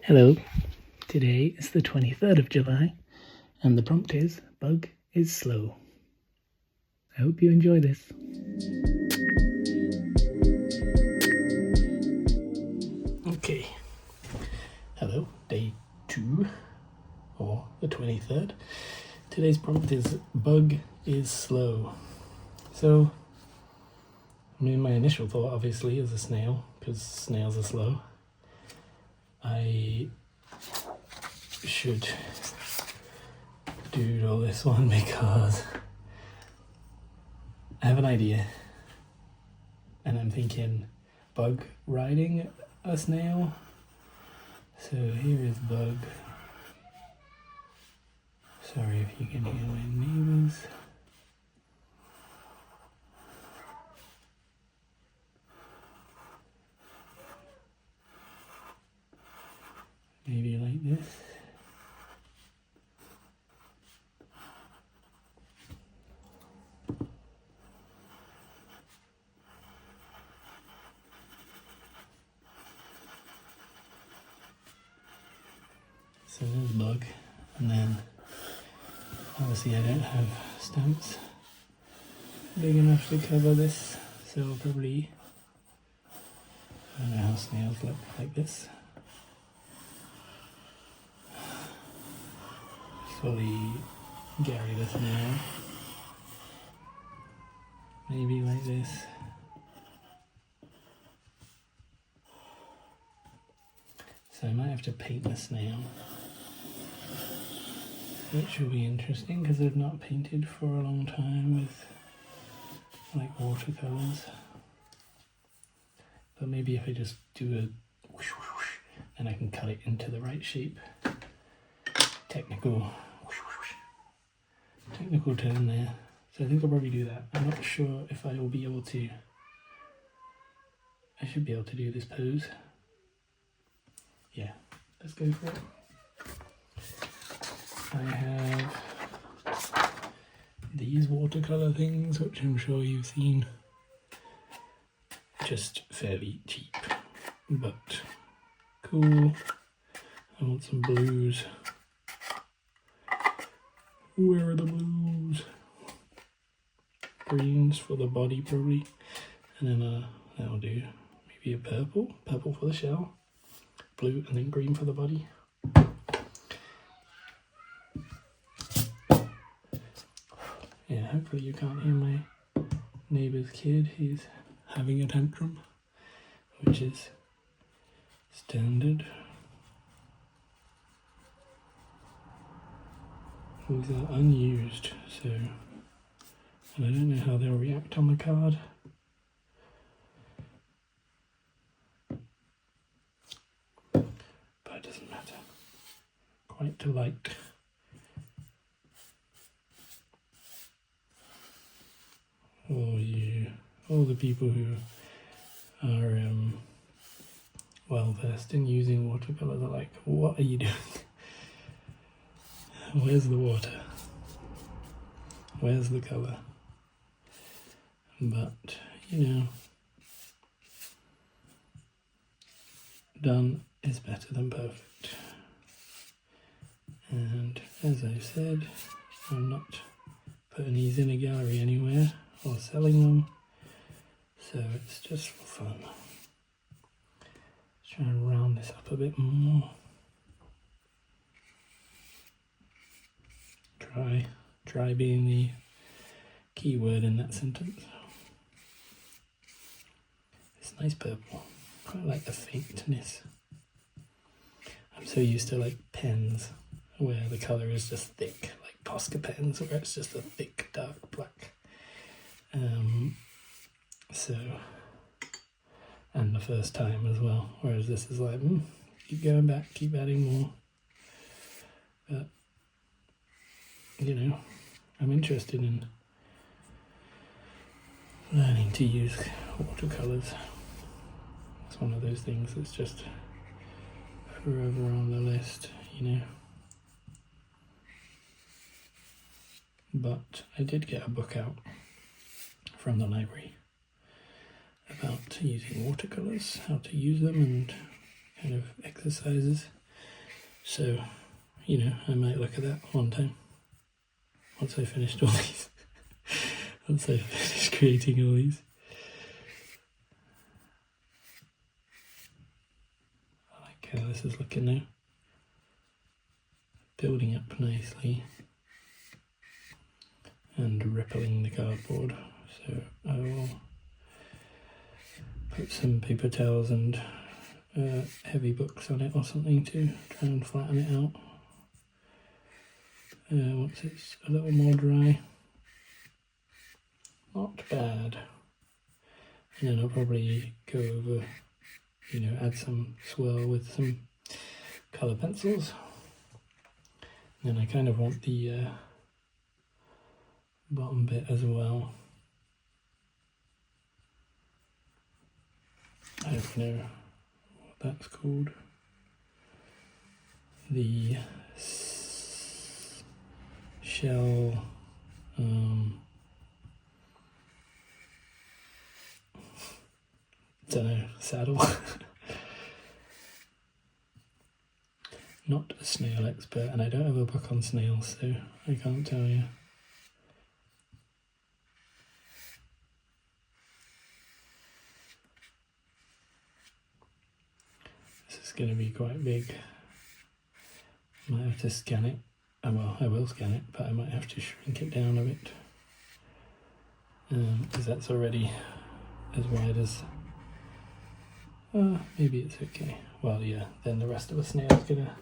Hello, today is the 23rd of July and the prompt is bug is slow. I hope you enjoy this. Okay, hello, day 2 or the 23rd. Today's prompt is bug is slow. So, I mean, my initial thought obviously is a snail because snails are slow. I should doodle this one because I have an idea and I'm thinking bug riding a snail. So here is bug. Sorry if you can hear my neighbours. Maybe like this. So there's bug, and then obviously I don't have stamps big enough to cover this, so I'll probably, I don't know how snails look like this. Fully Gary the snail. Maybe like this. So I might have to paint the snail, which will be interesting because I've not painted for a long time with like watercolors. But maybe if I just do a whoosh, whoosh, whoosh, then I can cut it into the right shape. Technical whoosh, whoosh, whoosh. Technical term there. So I think I'll probably do that. I'm not sure if I will be able to. I should be able to do this pose. Yeah, let's go for it. I have these watercolor things, which I'm sure you've seen. Just fairly cheap, but cool. I want some blues. Where are the blues? Greens for the body probably, and then that'll do. Maybe a purple for the shell, blue, and then green for the body. Yeah, hopefully you can't hear my neighbour's kid. He's having a tantrum, which is standard. These are unused, so, and I don't know how they'll react on the card. But it doesn't matter. Quite delight. All the people who are well versed in using watercolors are like, what are you doing? Where's the water? Where's the colour? But, you know, done is better than perfect. And as I said, I'm not putting these in a gallery anywhere or selling them, so it's just for fun. Let's try and round this up a bit more. Try being the key word in that sentence. It's nice purple. Quite like the faintness. I'm so used to like pens where the colour is just thick, like Posca pens where it's just a thick dark black. So, and the first time as well, whereas this is like, keep going back, keep adding more. But, you know, I'm interested in learning to use watercolours. It's one of those things that's just forever on the list, you know. But I did get a book out from the library about using watercolours, how to use them and kind of exercises. So, you know, I might look at that one time once I finished all these. Once I finished creating all these. I like how this is looking now. Building up nicely and rippling the cardboard. So I will put some paper towels and heavy books on it or something to try and flatten it out. Once it's a little more dry. Not bad. And then I'll probably go over, you know, add some swirl with some colour pencils. And then I kind of want the bottom bit as well. I don't know what that's called. The shell, don't know, saddle. Not a snail expert, and I don't have a book on snails, so I can't tell you. This is going to be quite big. I might have to scan it. Well, I will scan it, but I might have to shrink it down a bit. Because that's already as wide as... maybe it's okay. Well, yeah, then the rest of the snail is going to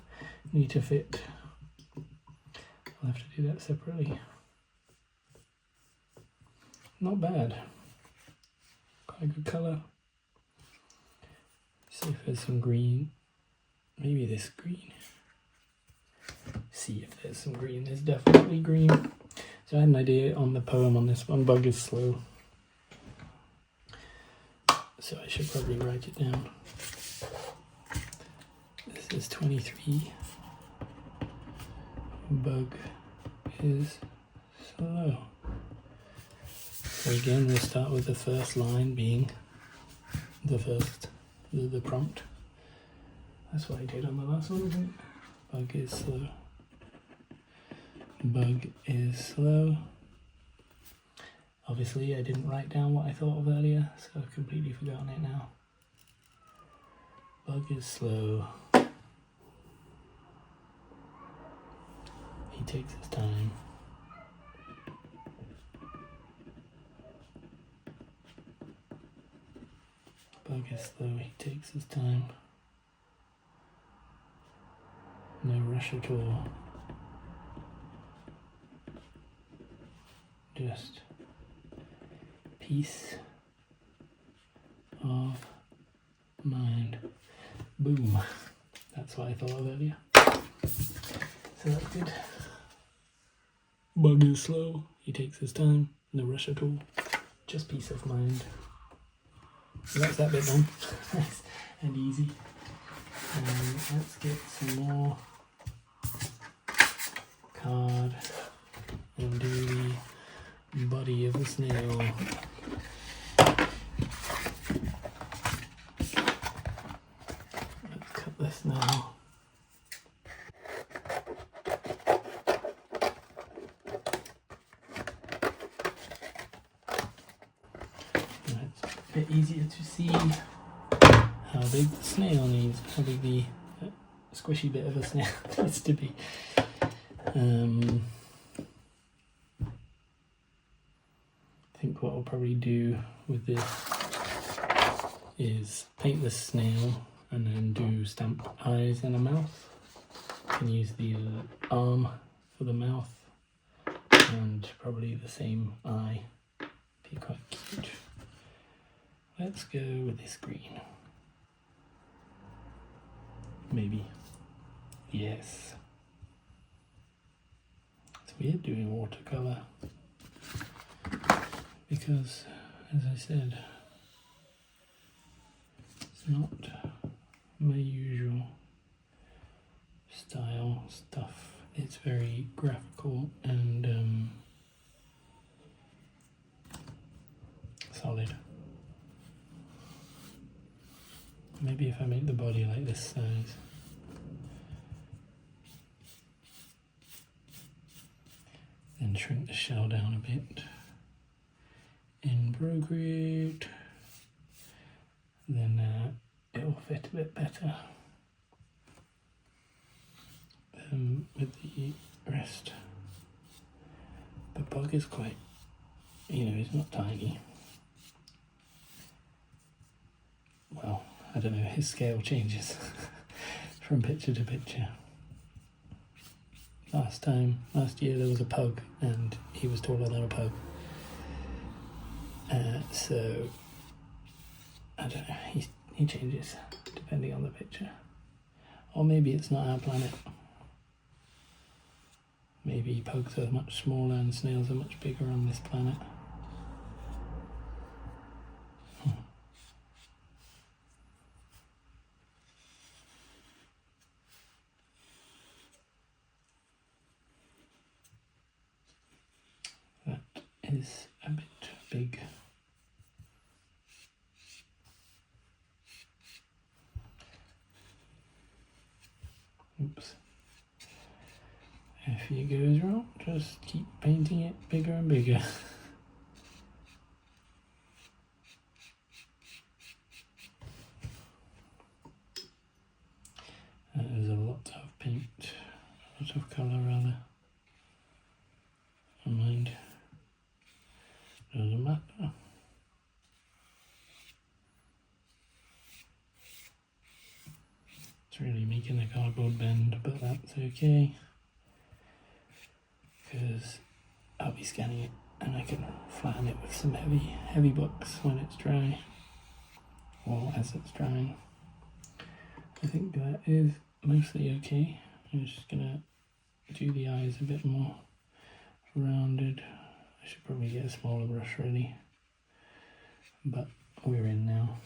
need to fit. I'll have to do that separately. Not bad. Quite a good colour. See if there's some green. Maybe this green. See if there's some green. There's definitely green. So I had an idea on the poem on this one. Bug is slow. So I should probably write it down. This is 23. Bug is slow. So again, we'll start with the first line being the prompt. That's what I did on the last one, isn't it? Bug is slow. Bug is slow. Obviously, I didn't write down what I thought of earlier, so I've completely forgotten it now. Bug is slow. He takes his time. Bug is slow, he takes his time. No rush at all. Just peace of mind. Boom. That's what I thought of earlier. So that's good. Bug is slow, he takes his time, no rush at all, just peace of mind. So that's that bit done. Nice and easy. Let's get some more card and do the body of the snail. Let's cut this now. Bit easier to see how big the snail needs, how big the squishy bit of a snail needs to be. I think what I'll probably do with this is paint the snail and then do stamp eyes and a mouth. I can use the arm for the mouth and probably the same eye. Be quite cute. Let's go with this green. Maybe. Yes. It's weird doing watercolour because, as I said, it's not my usual style stuff. It's very graphical and solid. Maybe if I make the body like this size, Then shrink the shell down a bit in Procreate. Then it'll fit a bit better with the rest. The bug is quite, he's not tiny. Well, I don't know, his scale changes from picture to picture. Last year there was a pug and he was taller than a pug. So, I don't know, he changes depending on the picture. Or maybe it's not our planet. Maybe pugs are much smaller and snails are much bigger on this planet. That is a bit big. Oops. If it goes wrong, just keep painting it bigger and bigger. There's a lot of paint, a lot of colour rather. Never mind. Doesn't matter. It's really making the cardboard bend, but that's okay. Because I'll be scanning it and I can flatten it with some heavy books when it's dry, or as it's drying. I think that is mostly okay. I'm just gonna do the eyes a bit more rounded. I should probably get a smaller brush really, but we're in now.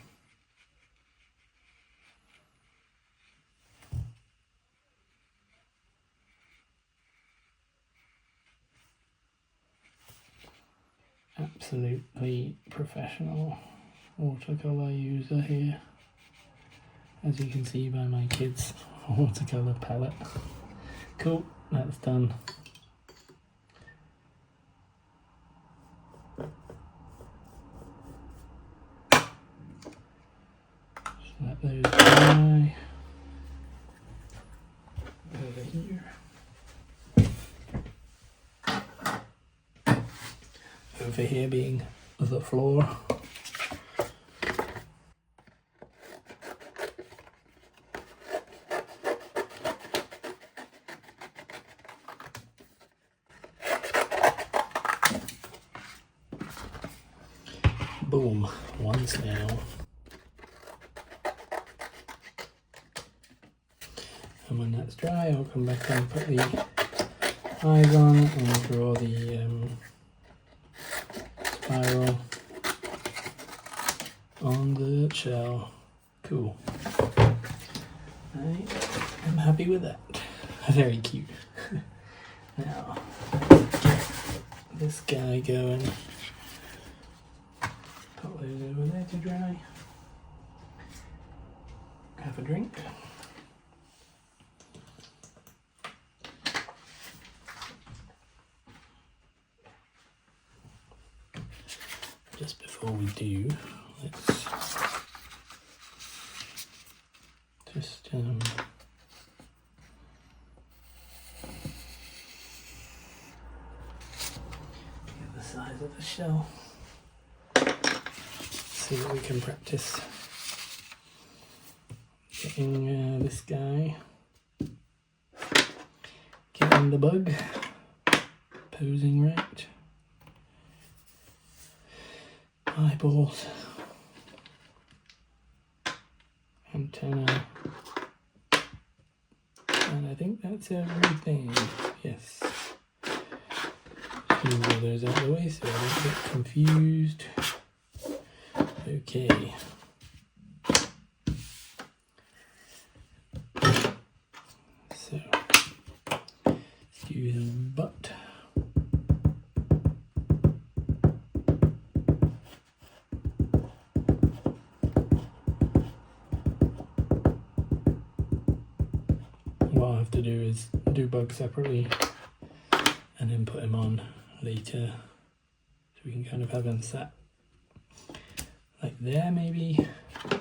Absolutely professional watercolor user here, as you can see by my kids' watercolor palette. Cool, that's done. Just let those dry. Over here. Over here being the floor. Boom, one snail. And when that's dry, I'll come back and put the eyes on and draw the spiral on the shell. Cool. I am happy with that. Very cute. Now, get this guy going. Put those over there to dry. Have a drink. Just before we do, let's just get the size of the shell. See what we can practice getting this guy, getting the bug posing right. Eyeballs, antenna, and I think that's everything. Yes. Move all those out of the way so I don't get confused. Okay. So let's do the butt. What I'll have to do is do bugs separately and then put him on later. So we can kind of have them sat like there, maybe on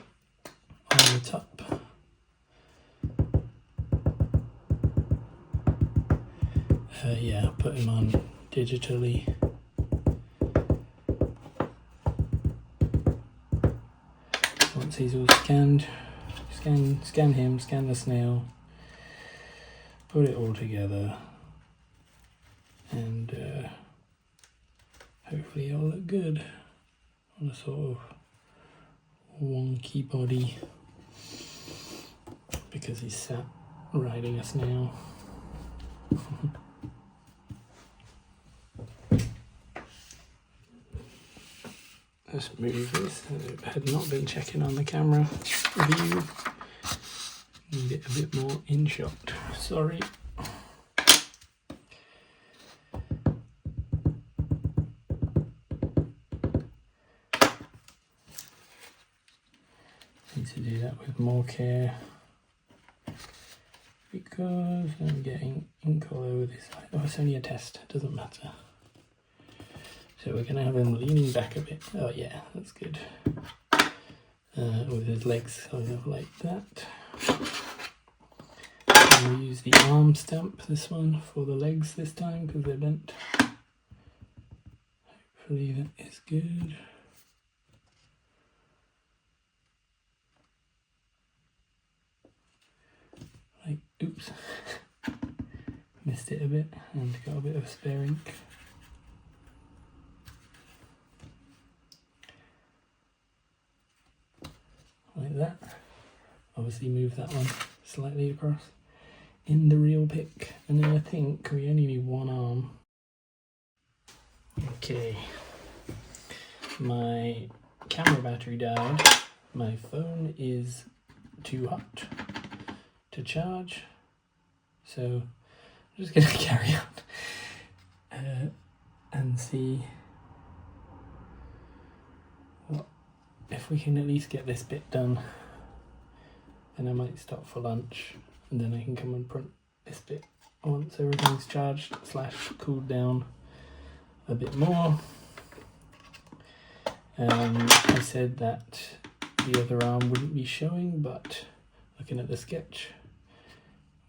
the top. Yeah, put him on digitally. Once he's all scanned, scan him, scan the snail, put it all together, and hopefully it'll look good on a sort of wonky body, because he's sat riding a snail. Let's move this. I had not been checking on the camera view. Need it a bit more in shot. Sorry. Need to do that with more care because I'm getting ink all over this side. Oh, it's only a test. It doesn't matter. So we're going to have him leaning back a bit. Oh yeah, that's good. With his legs kind of like that. And we'll use the arm stamp, this one, for the legs this time because they're bent. Hopefully that is good. Like, oops. Missed it a bit and got a bit of spare ink. Like that. Obviously move that one slightly across in the real pic, and then I think we only need one arm. Okay, my camera battery died. My phone is too hot to charge, so I'm just gonna carry on and see what, if we can at least get this bit done. Then I might stop for lunch, and then I can come and print this bit once everything's charged / cooled down a bit more. I said that the other arm wouldn't be showing, but looking at the sketch,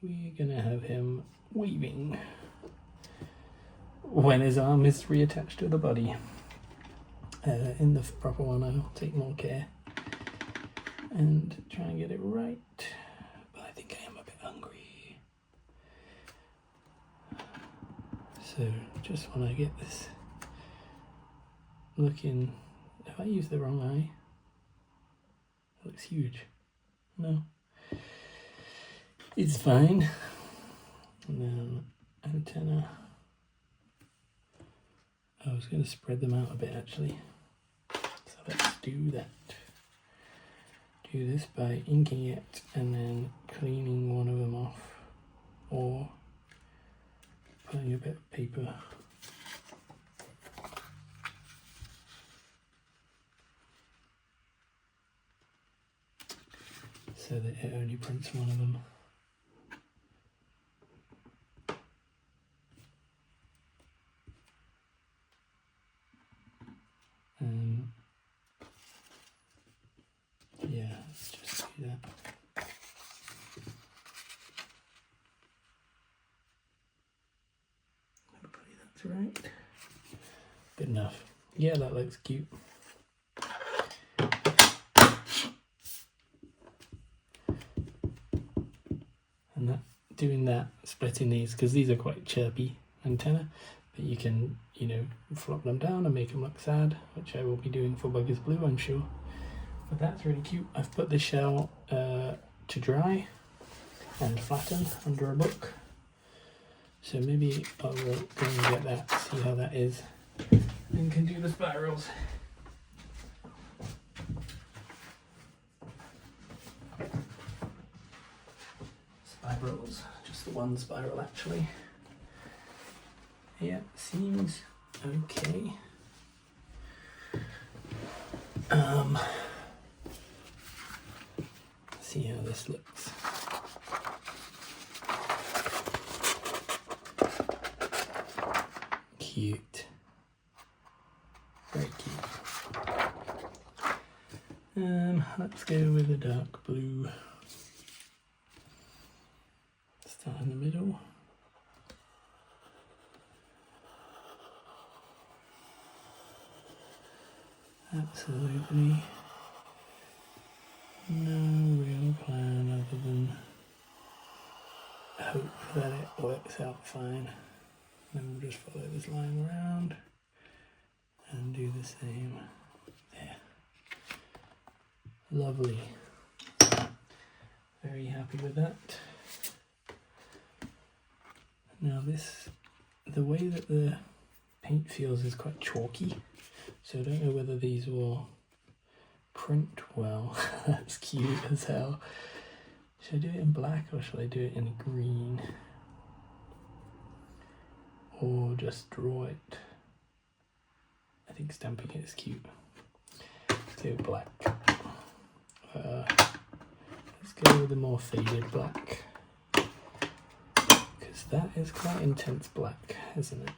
we're gonna have him weaving when his arm is reattached to the body. In the proper one, I'll take more care and try and get it right, but I think I am a bit hungry. So just when I get this looking, if I use the wrong eye, it looks huge. No, it's fine. And then antenna. I was going to spread them out a bit actually, so let's do that. Do this by inking it and then cleaning one of them off, or putting a bit of paper so that it only prints one of them. Yeah, let's just do that. Hopefully that's right. Good enough. Yeah, that looks cute. And that, doing that, splitting these, because these are quite chirpy antenna, but you can, you know, flop them down and make them look sad, which I will be doing for Bug is Blue, I'm sure. But that's really cute. I've put the shell to dry and flatten under a book. So maybe I will go and get that, see how that is, and can do the spirals. Spirals, just the one spiral actually. Yeah, seems okay. See how this looks. Cute. Let's go with a dark blue. Start in the middle. Absolutely no real plan other than hope that it works out fine. Then we'll just follow this line around and do the same there. Lovely. Very happy with that. Now the way that the paint feels is quite chalky, so I don't know whether these will print well. That's cute as hell. Should I do it in black or should I do it in green? Or just draw it? I think stamping it is cute. Let's go black. Let's go with a more faded black. Because that is quite intense black, isn't it?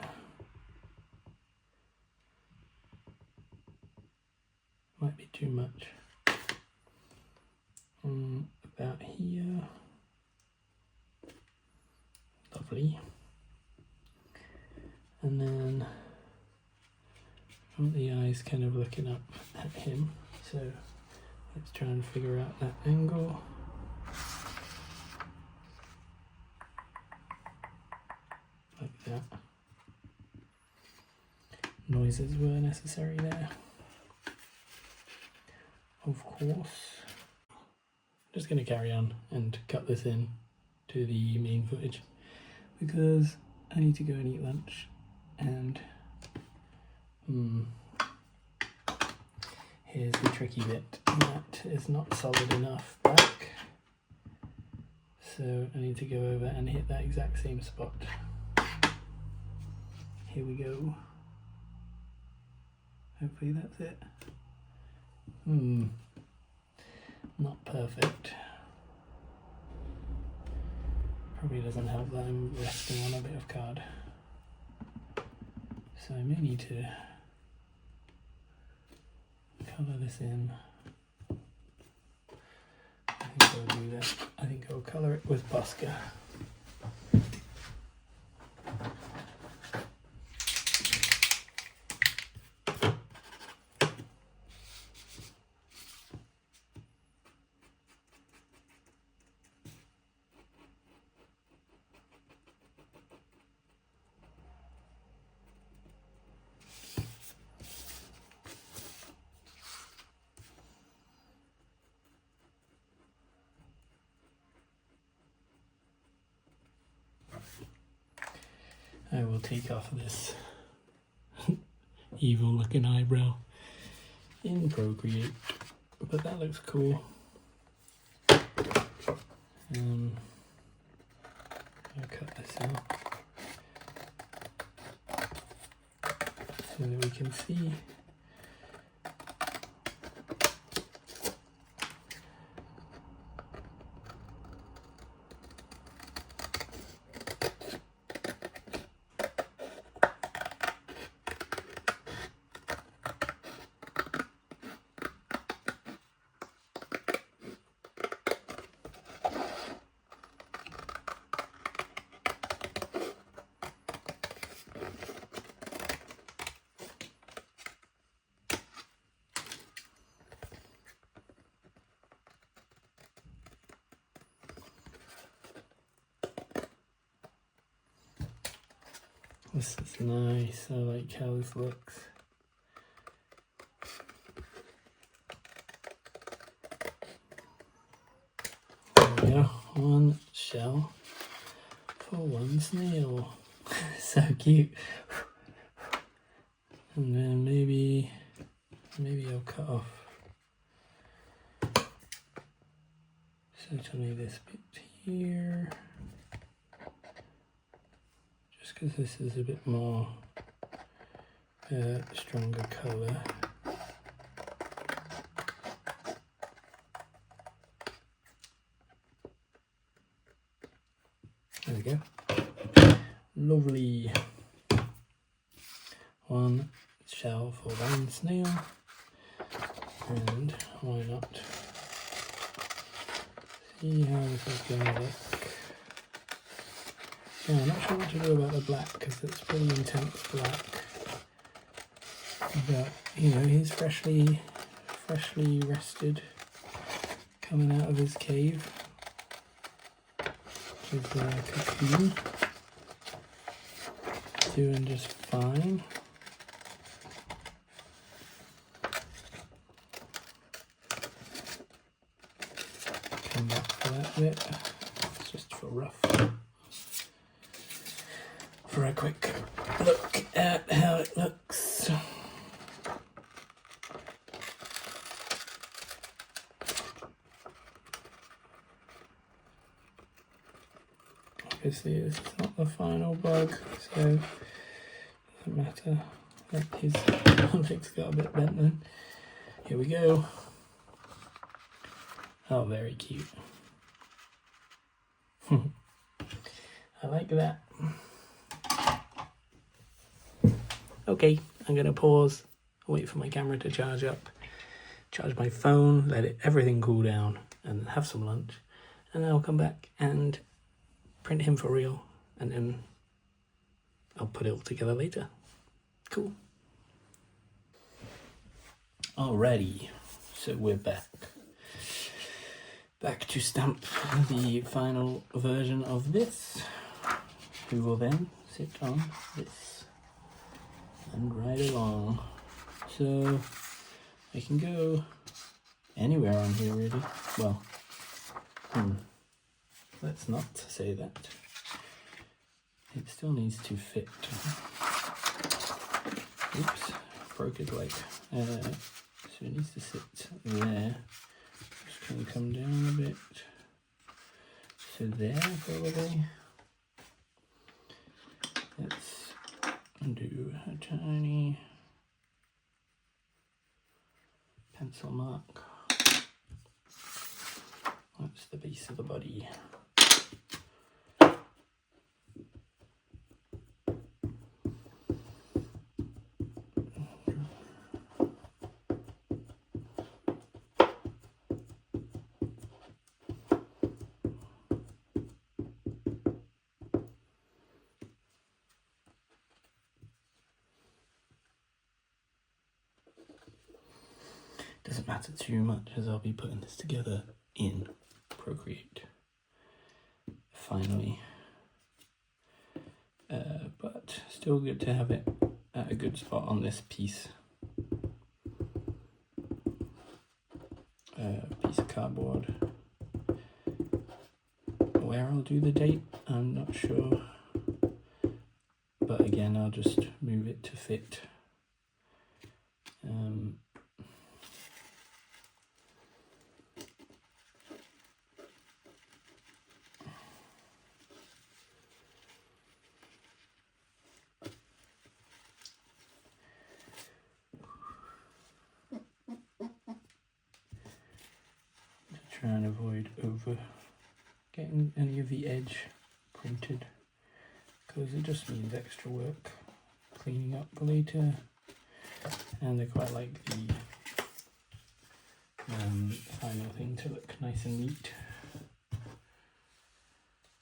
Might be too much. About here. Lovely. And then I want the eyes kind of looking up at him. So let's try and figure out that angle. Like that. Noises were necessary there. Of course. I'm just going to carry on and cut this in to the main footage because I need to go and eat lunch and here's the tricky bit. That is not solid enough back, so I need to go over and hit that exact same spot. Here we go. Hopefully that's it. Not perfect. Probably doesn't help that I'm resting on a bit of card. So I may need to colour this in. I think I'll do that. I think I'll colour it with Posca. I will take off this evil looking eyebrow in Procreate, but that looks cool. I'll cut this out so that we can see. This is nice, I like how this looks. There we go, one shell for one snail. So cute. And then maybe I'll cut off certainly this bit here. Because this is a bit more stronger colour. There we go. Lovely. One shell for one snail. And why not see how this is going to look. Yeah, I'm not sure what to do about the black because it's pretty intense black. But you know, he's freshly rested, coming out of his cave. His cocoon, doing just fine. Come back for that bit. It's just for rough. For a quick look at how it looks. Obviously this is not the final bug, so it doesn't matter that his leg's got a bit bent then. Here we go. Oh, very cute. I like that. Okay, I'm gonna pause, wait for my camera to charge up, charge my phone, let everything cool down, and have some lunch, and then I'll come back and print him for real, and then I'll put it all together later. Cool. Alrighty, so we're back to stamp the final version of this, who will then sit on this and ride along. So I can go anywhere on here really. Well, let's not say that. It still needs to fit. Oops, broke his leg. So it needs to sit there. Just gonna come down a bit. So there, probably. Let's do a tiny pencil mark. That's the base of the body. Doesn't matter too much as I'll be putting this together in Procreate finally, but still good to have it at a good spot on this piece of cardboard. Where I'll do the date, I'm not sure, but again I'll just move it to fit. Try and avoid over getting any of the edge printed because it just means extra work cleaning up later, and I quite like the final thing to look nice and neat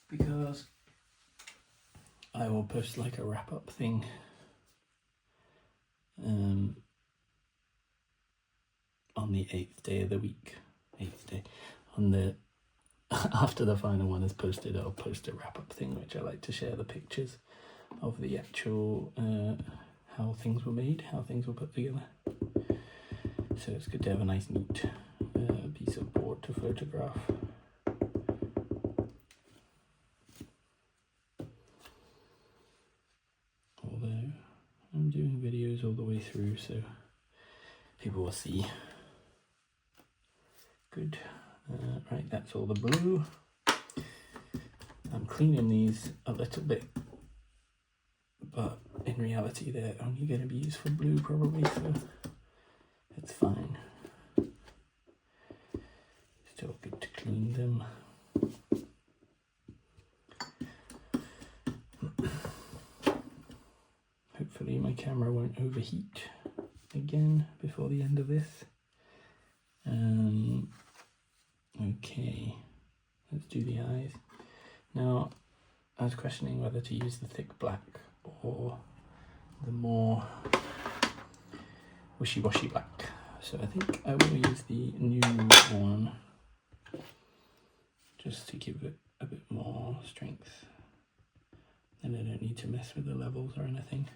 because I will post like a wrap up thing on the 8th day of the week. 8th day on the after the final one is posted, I'll post a wrap-up thing which I like to share the pictures of the actual how things were made, how things were put together. So it's good to have a nice neat piece of board to photograph. Although I'm doing videos all the way through, so people will see. Good. Right, that's all the blue. I'm cleaning these a little bit, but in reality they're only going to be used for blue probably, so it's fine. Still good to clean them. Hopefully my camera won't overheat again before the end of this. Okay, let's do the eyes. Now, I was questioning whether to use the thick black or the more wishy-washy black. So I think I will use the new one just to give it a bit more strength. And I don't need to mess with the levels or anything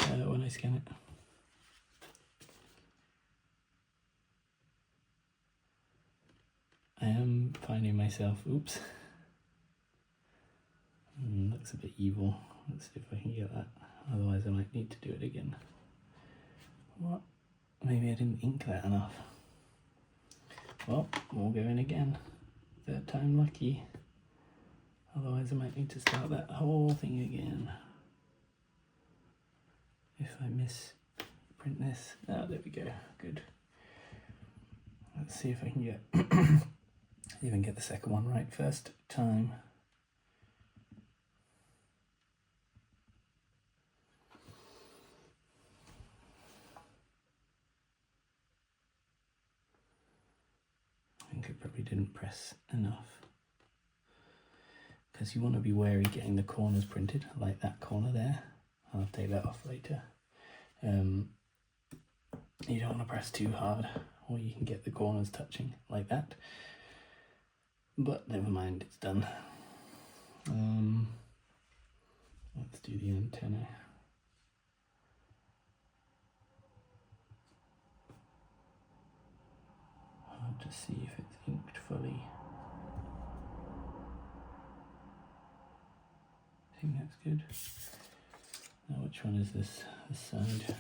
when I scan it. I am finding myself, oops, looks a bit evil. Let's see if I can get that, otherwise I might need to do it again. What? Maybe I didn't ink that enough. Well, we'll go in again. Third time lucky. Otherwise I might need to start that whole thing again. If I misprint this. Oh, there we go. Good. Let's see if I can get even get the second one right first time. I think I probably didn't press enough, because you want to be wary getting the corners printed, like that corner there. I'll take that off later. You don't want to press too hard, or you can get the corners touching like that. But never mind, it's done. Let's do the antenna. I'll just see if it's inked fully. I think that's good. Now which one is this side?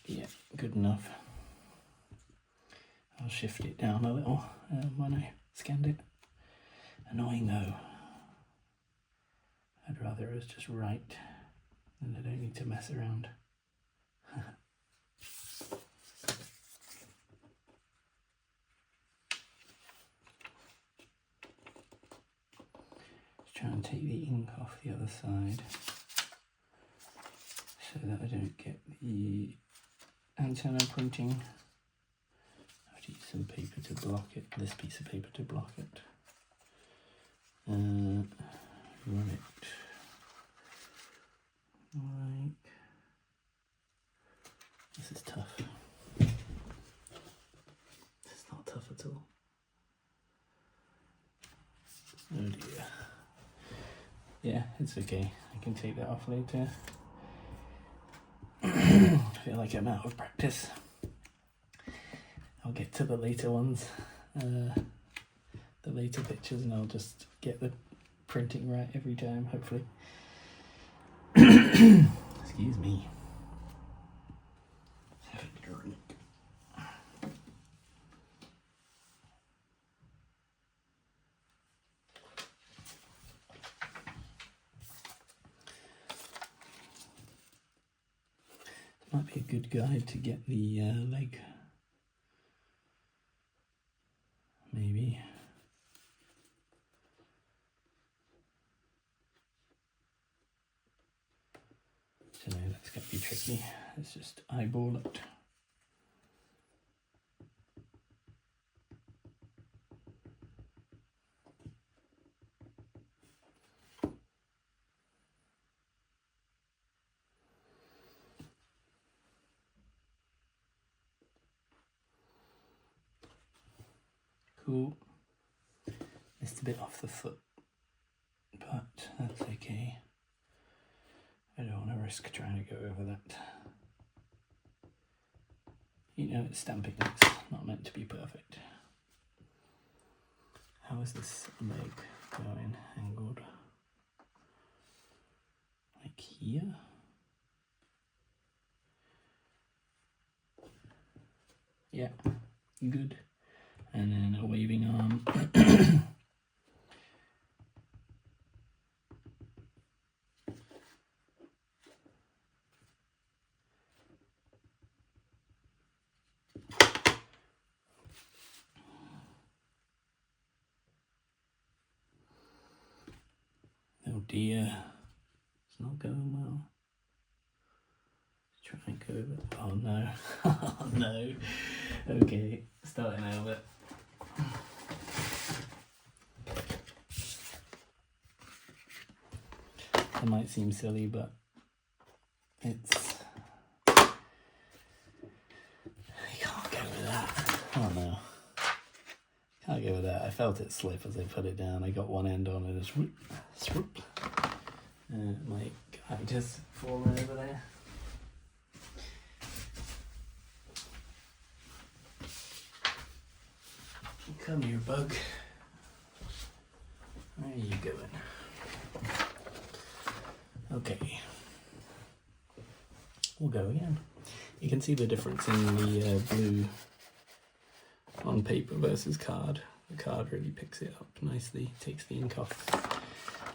Yeah, good enough. I'll shift it down a little when I scanned it. Annoying though. I'd rather it was just right, and I don't need to mess around. Just try and take the ink off the other side so that I don't get the antenna printing. I have to use some paper to block it, this piece of paper to block it. Run it like, this is tough. It's not tough at all. Oh dear. Yeah, it's okay. I can take that off later. I feel like I'm out of practice. I'll get to the later ones, the later pictures, and I'll just get the printing right every time, hopefully. Excuse me. Have a drink. This might be a good guide to get the leg. Maybe. So that's going to be tricky. Let's just eyeball it. Cool. Missed a bit off the foot, but that's okay. I don't want to risk trying to go over that. You know, it's stamping, it's not meant to be perfect. How is this leg going angled? Like here? Yeah, good. And then a waving arm. dear. It's not going well. Try and go over. Oh no. Oh no. Okay, starting over. It might seem silly, but it's... You can't go with that. Oh no. Can't go with that. I felt it slip as I put it down. I got one end on it, swoop, swoop. My guy just fallen over there. Come here, bug. Where are you going? Okay. We'll go again. You can see the difference in the blue on paper versus card. The card really picks it up nicely, takes the ink off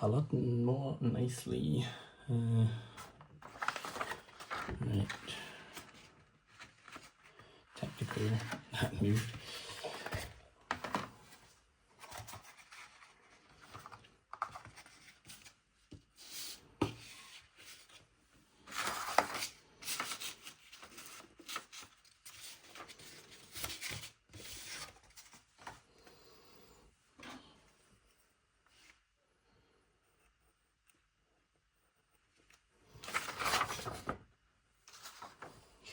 a lot more nicely. Right. Technically, that moved.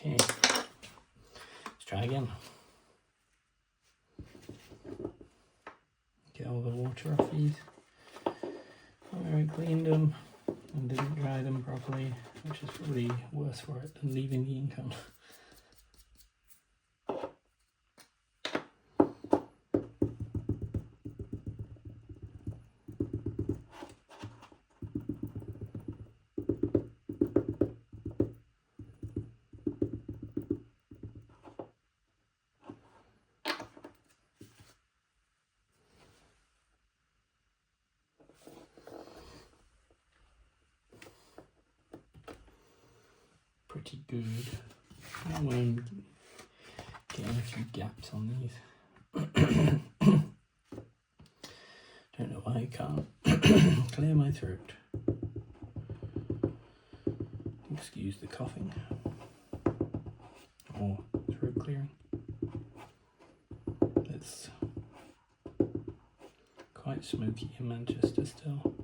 Okay, let's try again. Get all the water off these. I cleaned them and didn't dry them properly, which is probably worse for it than leaving the ink on. Pretty good. I'm getting a few gaps on these. Don't know why I can't clear my throat. Excuse the coughing or throat clearing. It's quite smoky in Manchester still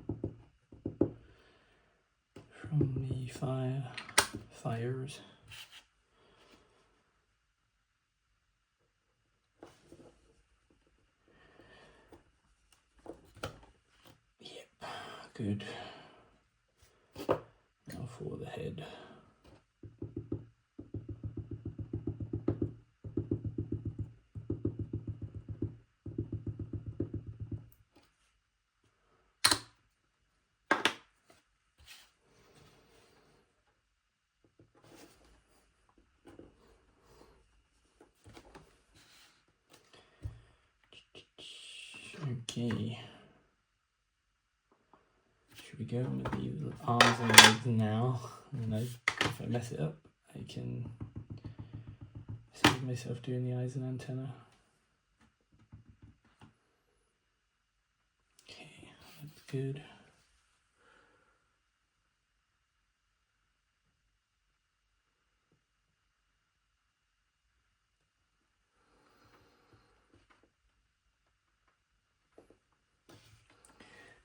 from the fires. Yep, good. Now for the head. Okay. Should we go with the arms and legs now? And if I mess it up, I can save myself doing the eyes and antenna. Okay, that's good.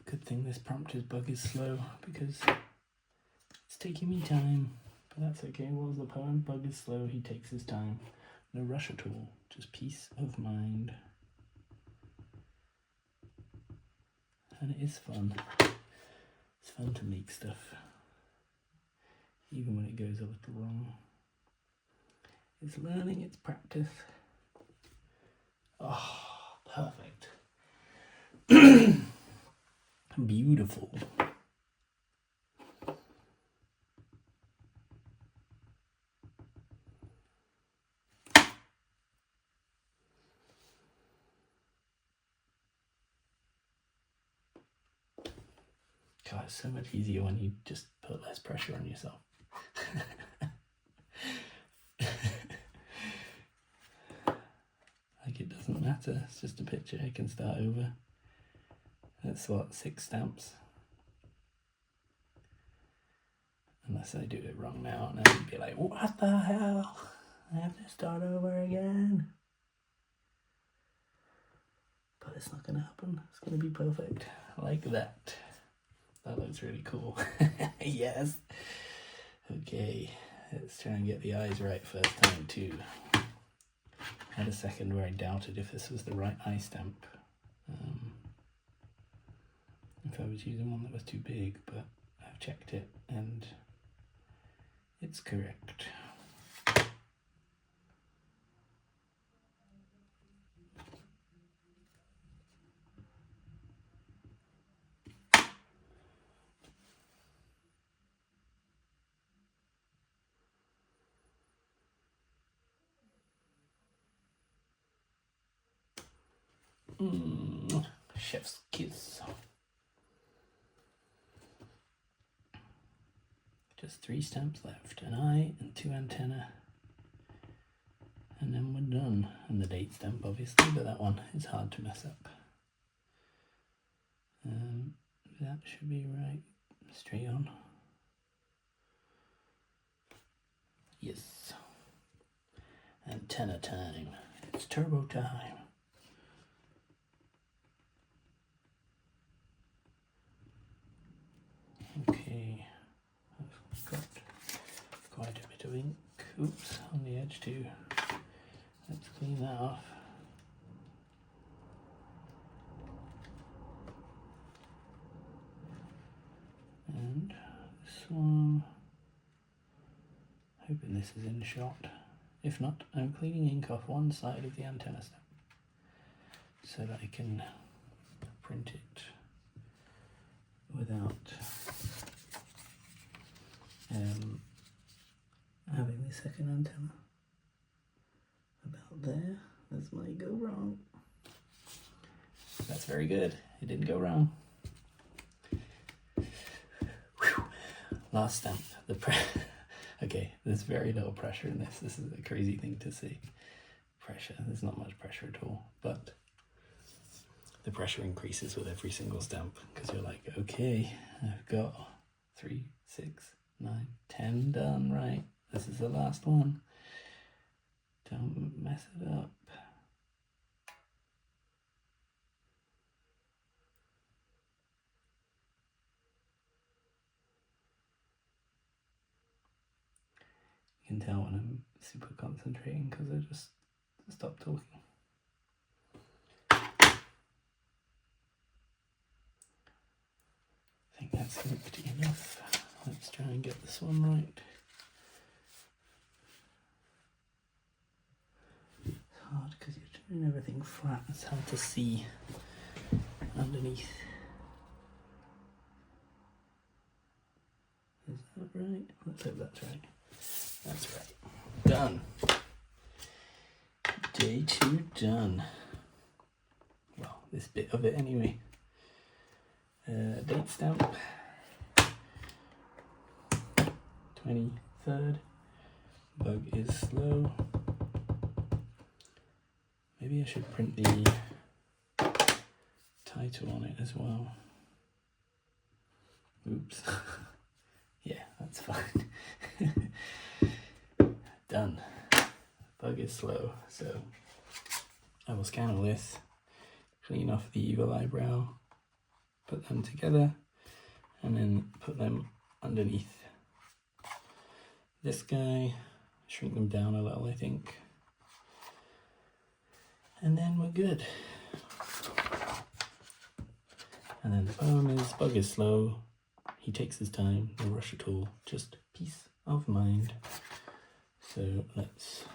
Good thing this prompter's bug is slow because it's taking me time, but that's okay. What was the poem? Bug is slow, he takes his time. No rush at all, just peace of mind. And it is fun. It's fun to make stuff, even when it goes a little wrong. It's learning, it's practice. Oh, perfect. Beautiful. God, it's so much easier when you just put less pressure on yourself. Like it doesn't matter, it's just a picture, I can start over. That's what, 6 stamps? unless I do it wrong now, and then be like, what the hell? I have to start over again. But it's not going to happen. It's going to be perfect. Like that. That looks really cool. Yes. Okay. Let's try and get the eyes right first time too. I had a second where I doubted if this was the right eye stamp. If I was using one that was too big, but I've checked it and it's correct. Chef's kiss. Just 3 stamps left, an eye and 2 antennae, and then we're done. And the date stamp obviously, but that one is hard to mess up. That should be right, straight on. Yes. Antenna time, it's turbo time. Okay, I've got quite a bit of ink, oops, on the edge too. Let's clean that off. And this one, hoping this is in shot. If not, I'm cleaning ink off one side of the antenna stamp so that I can print it without having the second antenna about there. This might go wrong. That's very good. It didn't go wrong. Whew. Last stamp. Okay, there's very little pressure in this. This is a crazy thing to see. Pressure. There's not much pressure at all, but the pressure increases with every single stamp because you're like, okay, I've got 3, 6, 9, 10 done, right? This is the last one. Don't mess it up. You can tell when I'm super concentrating because I just stop talking. I think that's empty enough. Let's try and get this one right. It's hard because you're turning everything flat. It's hard to see underneath. Is that right? Let's hope that's right. That's right. Done. Day 2 done. Well, this bit of it anyway. Date stamp. 23rd. Bug is slow. Maybe I should print the title on it as well. Oops. Yeah, that's fine. Done. Bug is slow, so I will scan all this, clean off the evil eyebrow, put them together, and then put them underneath this guy, shrink them down a little, I think, and then we're good. And then the poem is, bug is slow, he takes his time, no rush at all, just peace of mind. So let's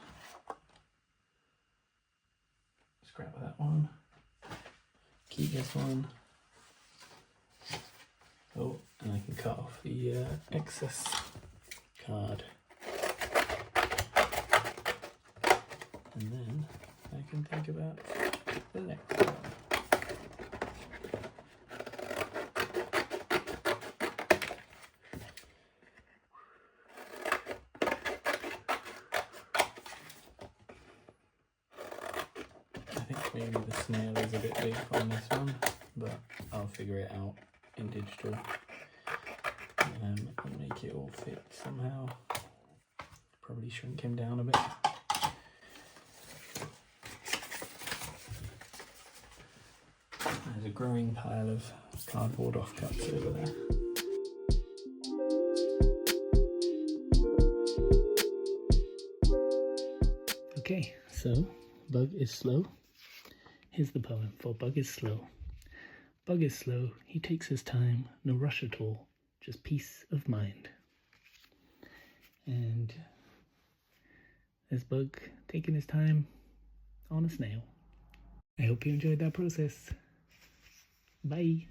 scrap that one, keep this one. Oh, and I can cut off the excess card. And then I can think about the next one. Maybe the snail is a bit big on this one, but I'll figure it out in digital. and make it all fit somehow. Probably shrink him down a bit. There's a growing pile of cardboard offcuts over there. Okay, so Bug is slow. Here's the poem for Bug is slow. Bug is slow, he takes his time, no rush at all, just peace of mind. And there's Bug taking his time on a snail. I hope you enjoyed that process. Bye.